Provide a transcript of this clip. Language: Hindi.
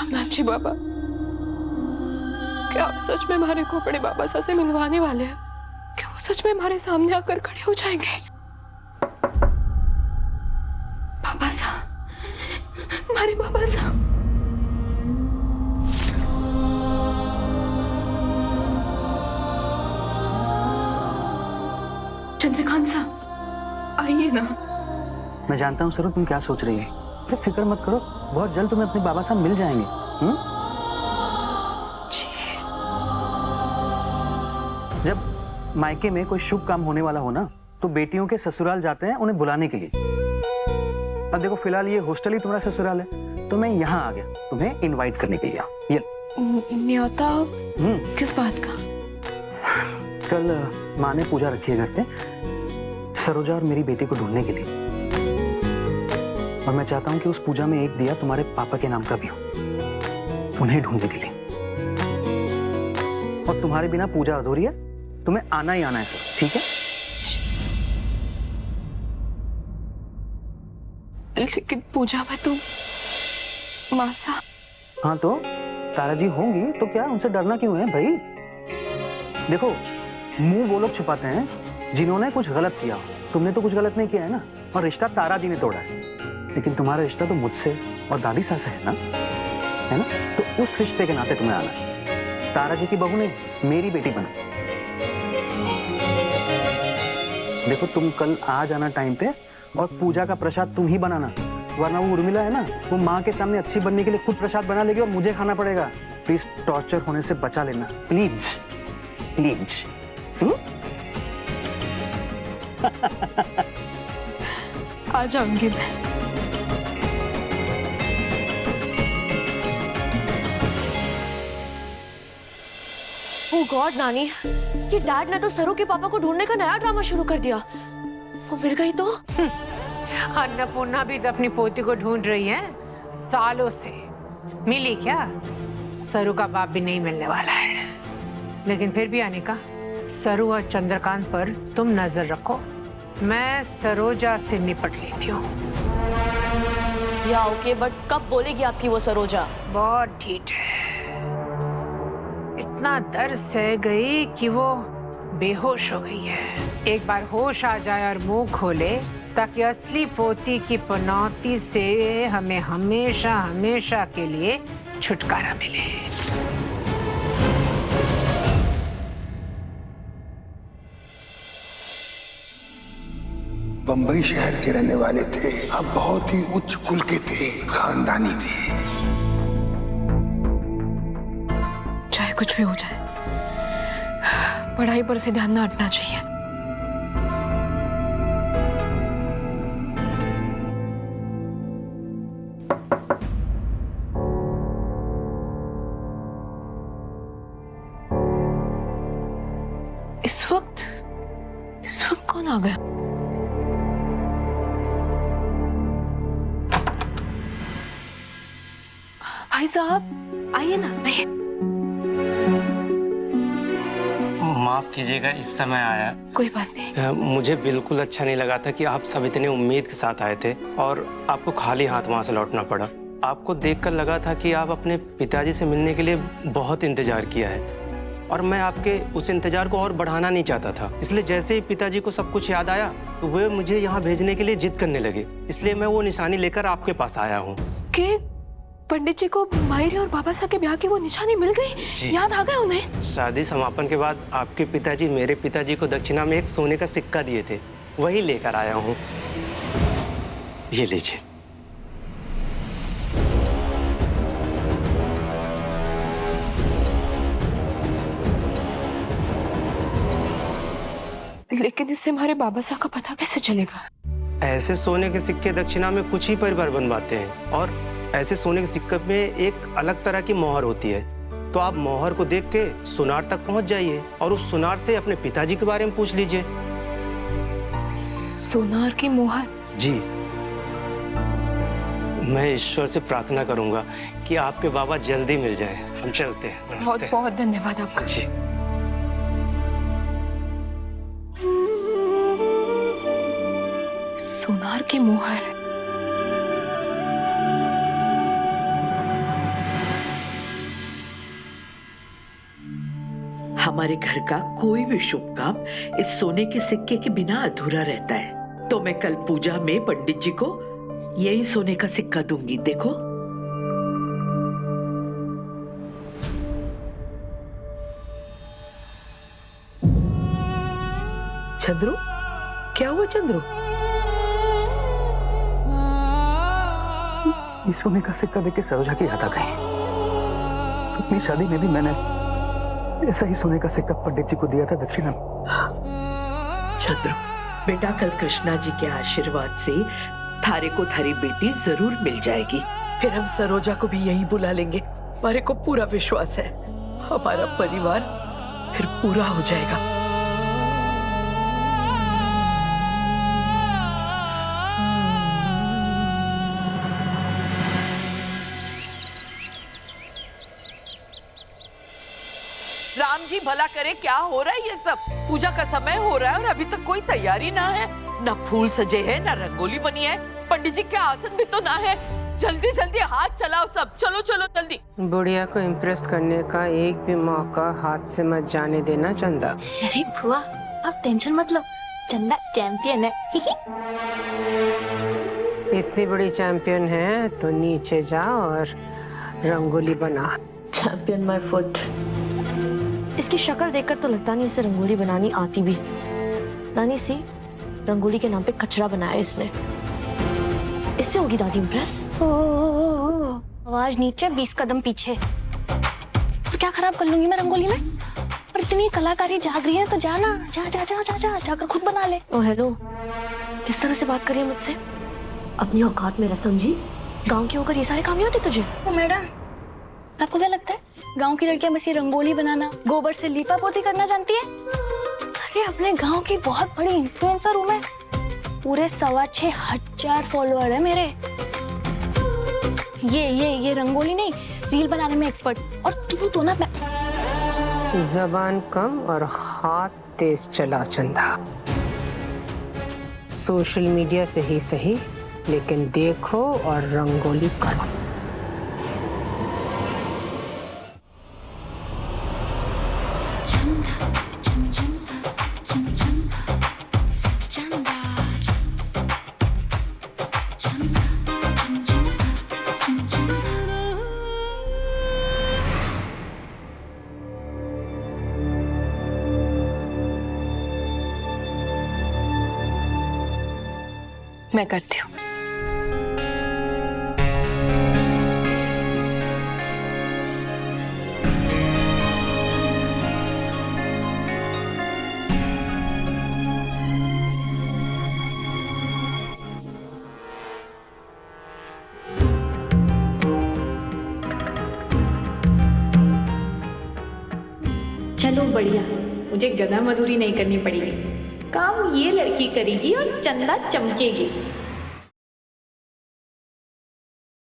सोमनाथ जी बाबा, क्या आप सच में हमारे को बड़े बाबा साहब से मिलवाने वाले हैं? क्या वो सच में हमारे सामने आकर खड़े हो जाएंगे? बाबा साहब, हमारे बाबा साहब। चंद्रकांत साहब, आइए ना। मैं जानता हूँ सरू तुम क्या सोच रही है। अरे फिक्र मत करो, बहुत जल्द तुम्हें अपने बाबा साहब मिल जाएंगे। जब मायके में कोई शुभ काम होने वाला हो ना, तो बेटियों के ससुराल जाते हैं उन्हें बुलाने के लिए। अब देखो फिलहाल ये हॉस्टल ही तुम्हारा ससुराल है, तो मैं यहाँ आ गया तुम्हें इनवाइट करने के लिए। ये न्योता किस बात का? कल माँ ने पूजा रखी है घर पे सरोजा और मेरी बेटी को ढूंढने के लिए, और मैं चाहता हूँ कि उस पूजा में एक दिया तुम्हारे पापा के नाम का भी हो, उन्हें ढूंढने के लिए। और तुम्हारे बिना पूजा अधूरी है, तुम्हें आना ही आना है सर, ठीक है? लेकिन पूजा में तो मासा। हाँ तो तारा जी होंगी तो क्या, उनसे डरना क्यों है भाई? देखो मुंह वो लोग छुपाते हैं जिन्होंने कुछ गलत किया। तुमने तो कुछ गलत नहीं किया है ना, और रिश्ता तारा जी ने तोड़ा है। लेकिन तुम्हारा रिश्ता तो मुझसे और दादी सास से है ना? तो उस रिश्ते के नाते तुम्हें आना है। तारा जी की बहू ने मेरी बेटी बना। देखो तुम कल आ जाना टाइम पे, और पूजा का प्रसाद तुम ही बनाना, वरना वो उर्मिला है ना, वो माँ के सामने अच्छी बनने के लिए खुद प्रसाद बना लेगी और मुझे खाना पड़ेगा। प्लीज टॉर्चर होने से बचा लेना, प्लीज प्लीज। आ जाऊंगी मैं। ओह गॉड नानी, ये डैड ने तो सरू के पापा को ढूंढने का नया ड्रामा शुरू कर दिया। वो मिल गई तो? अन्नपूर्णा भी तो अपनी पोती को ढूंढ रही है सालों से। मिली क्या? सरू का बाप भी नहीं मिलने वाला है। लेकिन फिर भी अनिका, सरू और चंद्रकांत पर तुम नजर रखो, मैं सरोजा से निपट लेती हूँ। या ओके, बट कब बोलेगी आपकी वो सरोजा? बहुत ठीक है, इतना दर्द सह गई कि वो बेहोश हो गई है। एक बार होश आ जाए और मुंह खोले, ताकि असली पोती की पनौती से हमें हमेशा हमेशा के लिए छुटकारा मिले। बंबई शहर के रहने वाले थे, अब बहुत ही उच्च कुल के थे, खानदानी थे। चाहे कुछ भी हो जाए, पढ़ाई पर से ध्यान न हटना चाहिए। इस वक्त कौन आ गया? भाई साहब आइए ना, आइए। माफ कीजिएगा इस समय आया। कोई बात नहीं। मुझे बिल्कुल अच्छा नहीं लगा था कि आप सब इतने उम्मीद के साथ आए थे और आपको खाली हाथ वहां से लौटना पड़ा। आपको देखकर लगा था कि आप अपने पिताजी से मिलने के लिए बहुत इंतजार किया है, और मैं आपके उस इंतजार को और बढ़ाना नहीं चाहता था। इसलिए जैसे ही पिताजी को सब कुछ याद आया तो वे मुझे यहाँ भेजने के लिए जिद करने लगे। इसलिए मैं वो निशानी लेकर आपके पास आया हूँ। कि पंडित जी को मायरे और बाबा साहब के ब्याह की वो निशानी मिल गई? याद आ गया उन्हें? शादी समापन के बाद आपके पिताजी मेरे पिताजी को दक्षिणा में एक सोने का सिक्का दिए थे, वही लेकर आया हूँ। ये लीजिए। लेकिन इससे हमारे बाबा साहब का पता कैसे चलेगा? ऐसे सोने के सिक्के दक्षिणा में कुछ ही परिवार बनवाते हैं, और ऐसे सोने के सिक्के में एक अलग तरह की मोहर होती है। तो आप मोहर को देख के सुनार तक पहुंच जाइए और उस सुनार से अपने पिताजी के बारे में पूछ लीजिए। सोनार की मोहर? जी। मैं ईश्वर से प्रार्थना करूंगा कि आपके बाबा जल्दी मिल जाएं। हम चलते हैं। बहुत बहुत धन्यवाद आपका। जी। सोनार की मोहर। हमारे घर का कोई भी शुभ काम इस सोने के सिक्के के बिना अधूरा रहता है। तो मैं कल पूजा में पंडित जी को यही सोने का सिक्का दूंगी। देखो चंद्रू, क्या हुआ चंद्रू? इस सोने का सिक्का देख के सरोजा की याद आ गई। अपनी शादी में भी मैंने ऐसा ही सोने का सिक्का पंडित जी को दिया था दक्षिणा में। चंद्रू बेटा, कल कृष्णा जी के आशीर्वाद से थारे को थारी बेटी जरूर मिल जाएगी। फिर हम सरोजा को भी यहीं बुला लेंगे। हमारे को पूरा विश्वास है हमारा परिवार फिर पूरा हो जाएगा। राम जी भला करे, क्या हो रहा है ये सब? पूजा का समय हो रहा है और अभी तक कोई तैयारी ना है। ना फूल सजे हैं, ना रंगोली बनी है, पंडित जी के आसन भी तो ना है। जल्दी जल्दी हाथ चलाओ सब, चलो चलो जल्दी। बुढ़िया को इम्प्रेस करने का एक भी मौका हाथ से मत जाने देना चंदा। अरे बुआ, आप टेंशन मत लो, चंदा चैंपियन है। इतनी बड़ी चैंपियन है तो नीचे जा और रंगोली बना। Champion my foot. इसकी शक्ल देखकर तो लगता नहीं इसे रंगोली बनानी आती भी। नानी सी, रंगोली के नाम पे कचरा बनाया इसने। इससे होगी दादी इम्प्रेस। आवाज नीचे 20 कदम पीछे। तो क्या खराब कर लूंगी मैं रंगोली में? और इतनी कलाकारी जाग रही है तो जाना, जा जा जा जा जा जाकर खुद बना ले। ओ हेलो, किस तरह से बात करिए मुझसे? अपनी औकात में रह समझी। गांव की होकर ये सारे काम नहीं होते तुझे? ओ मैडम, आपको क्या लगता है गांव की लड़कियां बस ये रंगोली बनाना, गोबर से लीपा पोती करना जानती है? अरे अपने गांव की बहुत बड़ी इन्फ्लुएंसर हूँ मैं। पूरे 6,500 फॉलोअर है मेरे। ये रंगोली नहीं, रील बनाने में एक्सपर्ट। और तू तो ना जबान कम और हाथ तेज चला चंदा। सोशल मीडिया से ही सही, लेकिन देखो और रंगोली करो। मैं करती हूँ। चलो बढ़िया, मुझे गधा मजदूरी नहीं करनी पड़ेगी। काम ये लड़की करेगी और चंदा चमकेगी।